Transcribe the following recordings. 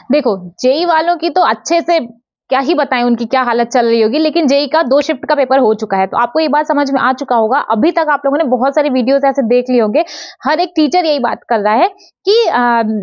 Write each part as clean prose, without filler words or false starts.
देखो, जेई वालों की तो अच्छे से क्या ही बताएं उनकी क्या हालत चल रही होगी, लेकिन जेई का 2 शिफ्ट का पेपर हो चुका है, तो आपको ये बात समझ में आ चुका होगा। अभी तक आप लोगों ने बहुत सारी वीडियोस ऐसे देख लिए होंगे, हर एक टीचर यही बात कर रहा है कि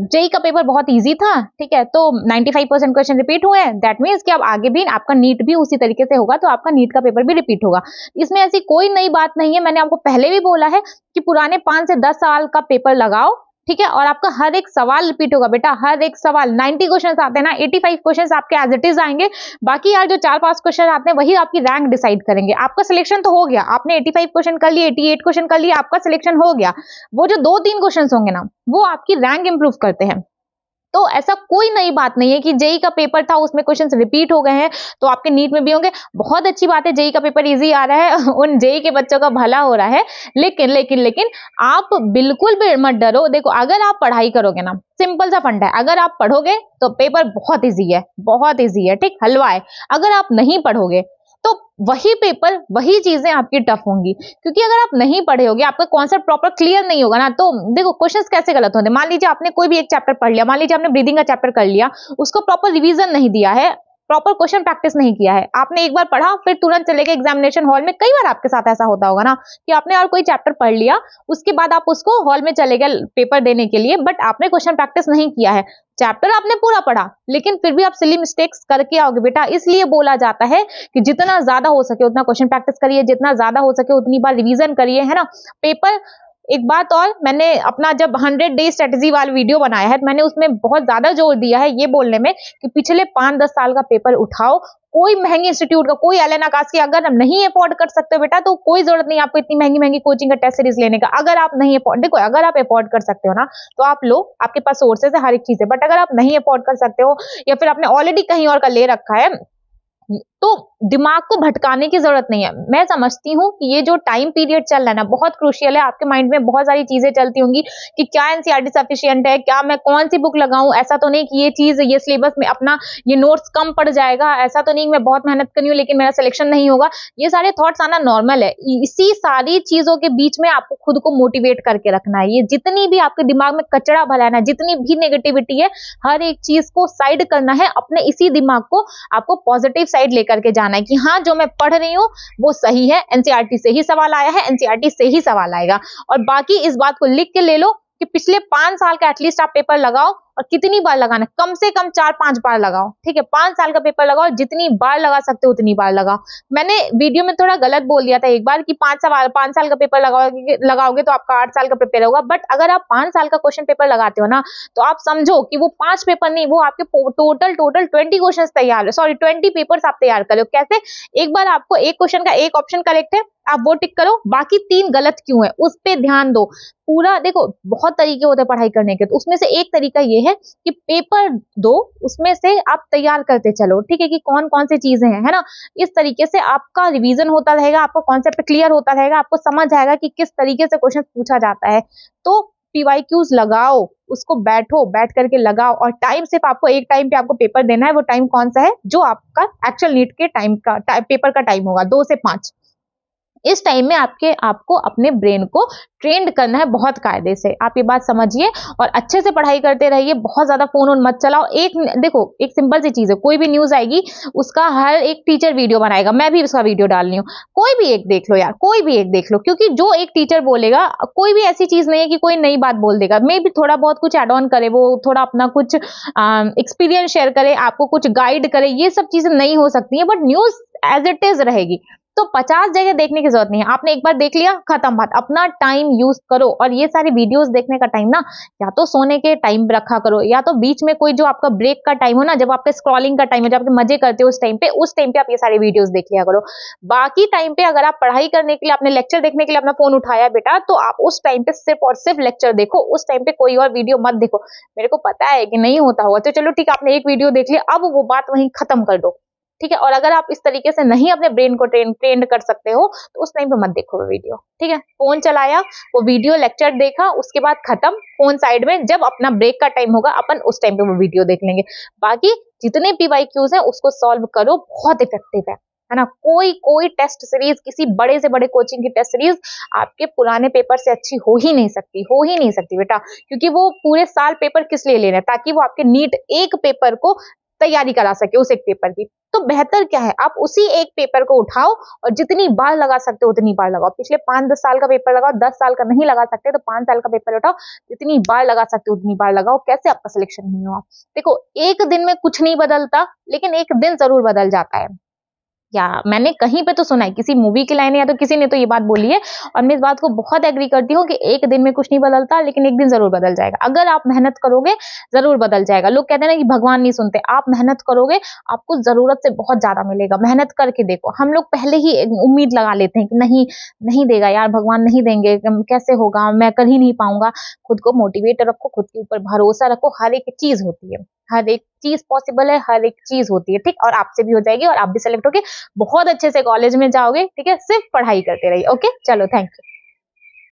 जेई का पेपर बहुत इजी था, ठीक है, तो 95% क्वेश्चन रिपीट हुए हैं, दैट मीन्स कि अब आगे भी आपका नीट भी उसी तरीके से होगा, तो आपका नीट का पेपर भी रिपीट होगा। इसमें ऐसी कोई नई बात नहीं है, मैंने आपको पहले भी बोला है कि पुराने 5 से 10 साल का पेपर लगाओ, ठीक है, और आपका हर एक सवाल रिपीट होगा बेटा, हर एक सवाल। 90 क्वेश्चंस आते हैं ना, 85 क्वेश्चंस आपके एज इट इज आएंगे, बाकी यार जो 4-5 क्वेश्चन आते हैं वही आपकी रैंक डिसाइड करेंगे। आपका सिलेक्शन तो हो गया, आपने 85 क्वेश्चन कर लिए, 88 क्वेश्चन कर लिए, आपका सिलेक्शन हो गया। वो जो 2-3 क्वेश्चन होंगे ना, वो आपकी रैंक इंप्रूव करते हैं। तो ऐसा कोई नई बात नहीं है कि जेई का पेपर था उसमें क्वेश्चंस रिपीट हो गए हैं तो आपके नीट में भी होंगे। बहुत अच्छी बात है, जेई का पेपर इजी आ रहा है उन जेई के बच्चों का भला हो रहा है, लेकिन लेकिन लेकिन आप बिल्कुल भी मत डरो। देखो, अगर आप पढ़ाई करोगे ना, सिंपल सा फंडा है, अगर आप पढ़ोगे तो पेपर बहुत इजी है, बहुत इजी है, ठीक, हलवा है। अगर आप नहीं पढ़ोगे तो वही पेपर, वही चीजें आपकी टफ होंगी, क्योंकि अगर आप नहीं पढ़े होगे, आपका कॉन्सेप्ट प्रॉपर क्लियर नहीं होगा ना, तो देखो क्वेश्चंस कैसे गलत होते हैं। मान लीजिए आपने कोई भी एक चैप्टर पढ़ लिया, मान लीजिए आपने ब्रीदिंग का चैप्टर कर लिया, उसको प्रॉपर रिवीजन नहीं दिया है, प्रॉपर क्वेश्चन प्रैक्टिस नहीं किया है, आपने एक बार पढ़ा फिर तुरंत चले गए एग्जामिनेशन हॉल में। कई बार आपके साथ ऐसा होता होगा ना कि आपने और कोई चैप्टर पढ़ लिया, उसके बाद आप उसको हॉल में चले गए पेपर देने के लिए, बट आपने क्वेश्चन प्रैक्टिस नहीं किया है। चैप्टर आपने पूरा पढ़ा, लेकिन फिर भी आप सिली मिस्टेक्स करके आओगे बेटा। इसलिए बोला जाता है कि जितना ज्यादा हो सके उतना क्वेश्चन प्रैक्टिस करिए, जितना ज्यादा हो सके उतनी बार रिवीजन करिए, है ना। पेपर, एक बात और, मैंने अपना जब 100 डे स्ट्रेटेजी वाला वीडियो बनाया है, मैंने उसमें बहुत ज्यादा जोर दिया है ये बोलने में कि पिछले 5-10 साल का पेपर उठाओ, कोई महंगे इंस्टीट्यूट का, कोई एलन आकाश की अगर नहीं अफोर्ड कर सकते हो बेटा, तो कोई जरूरत नहीं आपको इतनी महंगी महंगी कोचिंग का टेस्ट सीरीज लेने का। अगर आप नहीं अफोर्ड, देखो अगर आप अफोर्ड कर सकते हो ना तो आप लो, आपके पास सोर्सेस है हर एक चीज है, बट अगर आप नहीं अफोर्ड कर सकते हो या फिर आपने ऑलरेडी कहीं और का ले रखा है, तो दिमाग को भटकाने की जरूरत नहीं है। मैं समझती हूँ कि ये जो टाइम पीरियड चल रहा है ना, बहुत क्रूशियल है। आपके माइंड में बहुत सारी चीजें चलती होंगी कि क्या एनसीईआरटी सफिशिएंट है, क्या मैं कौन सी बुक लगाऊं, ऐसा तो नहीं कि ये चीज, ये सिलेबस में अपना ये नोट्स कम पड़ जाएगा, ऐसा तो नहीं मैं बहुत मेहनत करी हूँ लेकिन मेरा सिलेक्शन नहीं होगा। ये सारे थॉट्स आना नॉर्मल है। इसी सारी चीजों के बीच में आपको खुद को मोटिवेट करके रखना है। ये जितनी भी आपके दिमाग में कचरा भरा है ना, जितनी भी नेगेटिविटी है, हर एक चीज को साइड करना है। अपने इसी दिमाग को आपको पॉजिटिव साइड लेकर के जाना है कि हाँ, जो मैं पढ़ रही हूँ वो सही है, एनसीईआरटी से ही सवाल आया है, एनसीईआरटी से ही सवाल आएगा। और बाकी इस बात को लिख के ले लो कि पिछले 5 साल का एटलीस्ट आप पेपर लगाओ, और कितनी बार लगाना, कम से कम 4-5 बार लगाओ, ठीक है। 5 साल का पेपर लगाओ, जितनी बार लगा सकते हो उतनी बार लगाओ। मैंने वीडियो में थोड़ा गलत बोल दिया था एक बार कि 5 साल का पेपर लगाओगे तो आपका 8 साल का पेपर होगा, बट अगर आप 5 साल का क्वेश्चन पेपर लगाते हो ना, तो आप समझो कि वो 5 पेपर नहीं, वो आपके टोटल 20 क्वेश्चन तैयार, सॉरी 20 पेपर्स आप तैयार करो। कैसे? एक बार आपको एक क्वेश्चन का एक ऑप्शन करेक्ट है, आप वो टिक करो, बाकी 3 गलत क्यों है उस पे ध्यान दो। पूरा देखो, बहुत तरीके होते हैं पढ़ाई करने के, तो उसमें से एक तरीका ये है कि पेपर दो, उसमें से आप तैयार करते चलो, ठीक है, कि कौन कौन सी चीजें हैं, है ना। इस तरीके से आपका रिवीजन होता रहेगा, आपका कॉन्सेप्ट क्लियर होता रहेगा, आपको समझ आएगा कि किस तरीके से क्वेश्चन पूछा जाता है। तो पीवाईक्यूज लगाओ, उसको बैठो, बैठ करके लगाओ, और टाइम सिर्फ आपको एक टाइम पे आपको पेपर देना है। वो टाइम कौन सा है? जो आपका एक्चुअल नीट के टाइम का पेपर का टाइम होगा, 2 से 5। इस टाइम में आपको अपने ब्रेन को ट्रेंड करना है बहुत कायदे से। आप ये बात समझिए और अच्छे से पढ़ाई करते रहिए। बहुत ज्यादा फोन ऑन मत चलाओ। देखो, एक सिंपल सी चीज है, कोई भी न्यूज आएगी उसका हर एक टीचर वीडियो बनाएगा, मैं भी उसका वीडियो डाल रही हूँ, कोई भी एक देख लो यार, कोई भी एक देख लो, क्योंकि जो एक टीचर बोलेगा, कोई भी ऐसी चीज नहीं है कि कोई नई बात बोल देगा। मे भी थोड़ा बहुत कुछ एड ऑन करे, वो थोड़ा अपना कुछ एक्सपीरियंस शेयर करे, आपको कुछ गाइड करे, ये सब चीजें नहीं हो सकती है, but news as it is रहेगी। तो 50 जगह देखने की जरूरत नहीं है। आपने एक बार देख लिया, खत्म बात। अपना टाइम यूज करो, और ये सारी वीडियोस देखने का टाइम ना, या तो सोने के टाइम रखा करो, या तो बीच में कोई जो आपका ब्रेक का टाइम हो ना, जब आपके स्क्रॉलिंग का टाइम है, जब आपके मजे करते हो उस टाइम पे आप ये सारी वीडियोस देख लिया करो। बाकी टाइम पे अगर आप पढ़ाई करने के लिए, अपने लेक्चर देखने के लिए अपना फोन उठाया बेटा, तो आप उस टाइम पे सिर्फ और सिर्फ लेक्चर देखो, उस टाइम पे कोई और वीडियो मत देखो। मेरे को पता है कि नहीं होता होगा, तो चलो ठीक है, आपने एक वीडियो देख लिया, अब वो बात वहीं खत्म कर दो, ठीक है। और अगर आप इस तरीके से नहीं अपने ब्रेन को ट्रेंड कर सकते हो, तो उस टाइम पे मत देखो वो वीडियो, ठीक है। फोन चलाया, वो वीडियो लेक्चर देखा, उसके बाद खत्म, फोन साइड में। जब अपना ब्रेक का टाइम होगा, अपन उस टाइम पे वो वीडियो देख लेंगे। बाकी जितने पीवाईक्यूज हैं उसको सॉल्व करो, बहुत इफेक्टिव है। है ना। कोई कोई टेस्ट सीरीज, किसी बड़े से बड़े कोचिंग की टेस्ट सीरीज आपके पुराने पेपर से अच्छी हो ही नहीं सकती, हो ही नहीं सकती बेटा, क्योंकि वो पूरे साल पेपर किस लिए ले रहे हैं, ताकि वो आपके नीट एक पेपर को तैयारी करा सके, उस एक पेपर की। तो बेहतर क्या है, आप उसी एक पेपर को उठाओ और जितनी बार लगा सकते हो उतनी बार लगाओ। पिछले 5-10 साल का पेपर लगाओ, 10 साल का नहीं लगा सकते तो 5 साल का पेपर उठाओ, जितनी बार लगा सकते हो उतनी बार लगाओ। कैसे आपका सिलेक्शन नहीं हुआ? देखो, एक दिन में कुछ नहीं बदलता, लेकिन एक दिन जरूर बदल जाता है। या मैंने कहीं पे तो सुना है, किसी मूवी की लाइन है या तो किसी ने तो ये बात बोली है, और मैं इस बात को बहुत एग्री करती हूँ कि एक दिन में कुछ नहीं बदलता, लेकिन एक दिन जरूर बदल जाएगा। अगर आप मेहनत करोगे जरूर बदल जाएगा। लोग कहते हैं ना कि भगवान नहीं सुनते, आप मेहनत करोगे आपको जरूरत से बहुत ज्यादा मिलेगा। मेहनत करके देखो। हम लोग पहले ही उम्मीद लगा लेते हैं कि नहीं, नहीं देगा यार, भगवान नहीं देंगे, कैसे होगा, मैं कर ही नहीं पाऊंगा। खुद को मोटिवेट रखो, खुद के ऊपर भरोसा रखो। हर एक चीज होती है, हर एक चीज पॉसिबल है, हर एक चीज होती है, ठीक। और आपसे भी हो जाएगी और आप भी सेलेक्ट होके बहुत अच्छे से कॉलेज में जाओगे, ठीक है। सिर्फ पढ़ाई करते रहिए। ओके, चलो, थैंक यू।